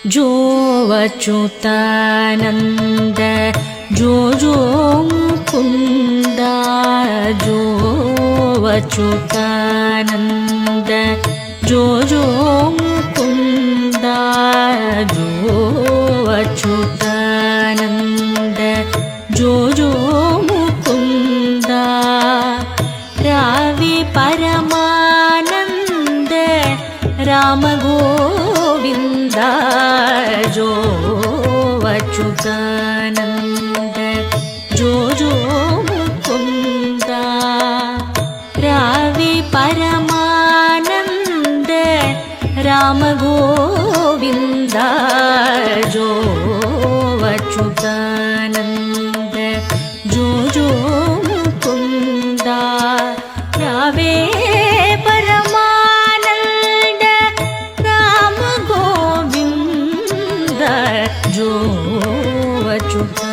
जो अच्युतानन्द जो मुकुन्द जो अच्युतानन्द जो मुकुन्द जो अच्युतानन्द जो मुकुन्द रावि परमानन्द राम गोविन्द जो अच्युतानन्द जो मुकुन्द रावि परमानन्द राम गोविन्द जो अच्युतानन्द जो मुकुन्द रावे परमानन्द राम गोविन्द जो अच्युतानन्द